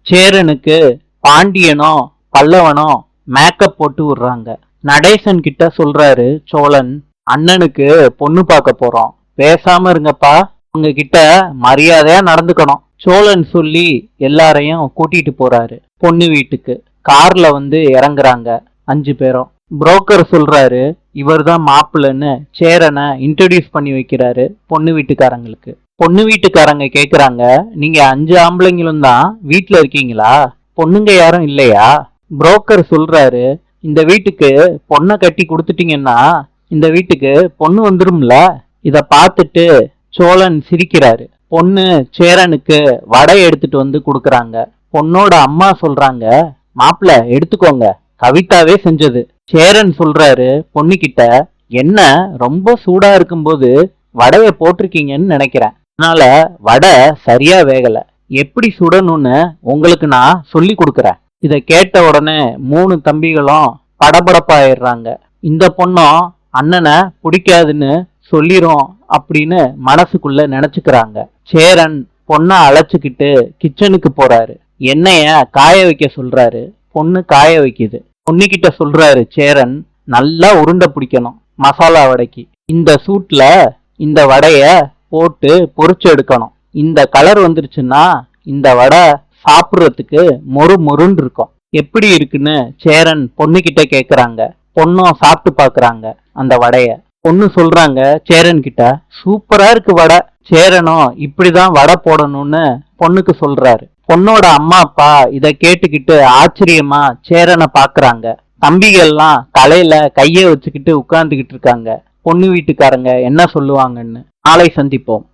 சேரனுக்கு பாண்டியனும் பல்லவனும் makeup போட்டு விடுறாங்க. நடேசன் கிட்ட சொல்றாரு சோழன், அண்ணனுக்கு பொண்ணு பார்க்க போறோம், பேசாம இருங்கப்பா, உங்ககிட்ட மரியாதையா நடந்துக்கணும். சோழன் சொல்லி எல்லாரையும் கூட்டிட்டு போறாரு பொண்ணு வீட்டுக்கு. கார்ல இறங்குறாங்க 5 பேரும். புரோக்கர் சொல்றாரு இவர்தான் மாப்பிள்ளன்னு சேரனை இன்ட்ரடியூஸ் பண்ணி வைக்கிறாரு பொண்ணு வீட்டுக்காரங்களுக்கு. பொண்ணு வீட்டுக்காரங்க கேக்குறாங்க, நீங்க 5 ஆம்பளைங்களும் தான் வீட்டுல இருக்கீங்களா, பொண்ணுங்க யாரும் இல்லையா? புரோக்கர் சொல்றாரு, இந்த வீட்டுக்கு பொண்ணை கட்டி கொடுத்துட்டீங்கன்னா இந்த வீட்டுக்கு பொண்ணு வந்துரும்ல. இத பார்த்துட்டு சோழன் சிரிக்கிறாரு. பொண்ணு சேரனுக்கு வடை எடுத்துட்டு கொடுக்கறாங்க. பொண்ணோட அம்மா சொல்றாங்க, மாப்பிள்ள எடுத்துக்கோங்க, கவிதாவே செஞ்சது. சேரன் சொல்றாரு பொண்ணுகிட்ட, என்ன ரொம்ப சூடா இருக்கும்போது வடைய போட்டிருக்கீங்கன்னு நினைக்கிறேன், அதனால வடை சரியா வேகல, எப்படி சுடணும்னு உங்களுக்கு நான் சொல்லி கொடுக்கறேன். இத கேட்ட உடனே 3 தம்பிகளும் படபடப்பாயிடுறாங்க. இந்த பொண்ணும் அண்ணனை பிடிக்காதுன்னு சொல்லிரும் அப்படின்னு மனசுக்குள்ள நினைச்சுக்கிறாங்க. சேரன் பொண்ணை அழைச்சுக்கிட்டு கிச்சனுக்கு போறாரு. எண்ணெய காய வைக்க சொல்றாரு. பொண்ணு காய வைக்குது. பொண்ணுகிட்ட சொல்றாரு சேரன், நல்லா உருண்டை பிடிக்கணும் மசாலா வடைக்கு. இந்த சூட்ல இந்த வடைய போட்டு பொரிச்சு எடுக்கணும். இந்த கலர் வந்துருச்சுன்னா இந்த வடை சாப்பிடுறதுக்கு மொறு மொறுன்னு இருக்கும். எப்படி இருக்குன்னு சேரன் பொண்ணுகிட்ட கேக்குறாங்க. பொண்ணும் சாப்பிட்டு பாக்குறாங்க அந்த வடைய. பொண்ணு சொல்றாங்க சேரன் கிட்ட, சூப்பரா இருக்கு வடை. சேரனும் இப்படிதான் வடை போடணும்னு பொண்ணுக்கு சொல்றாரு. பொண்ணோட அம்மா அப்பா இத கேட்டுக்கிட்டு ஆச்சரியமா சேரனை பாக்குறாங்க. தம்பிகள்லாம் தலையில கைய வச்சுக்கிட்டு உட்கார்ந்துகிட்டு இருக்காங்க. பொண்ணு வீட்டுக்காரங்க என்ன சொல்லுவாங்கன்னு. நாளை சந்திப்போம்.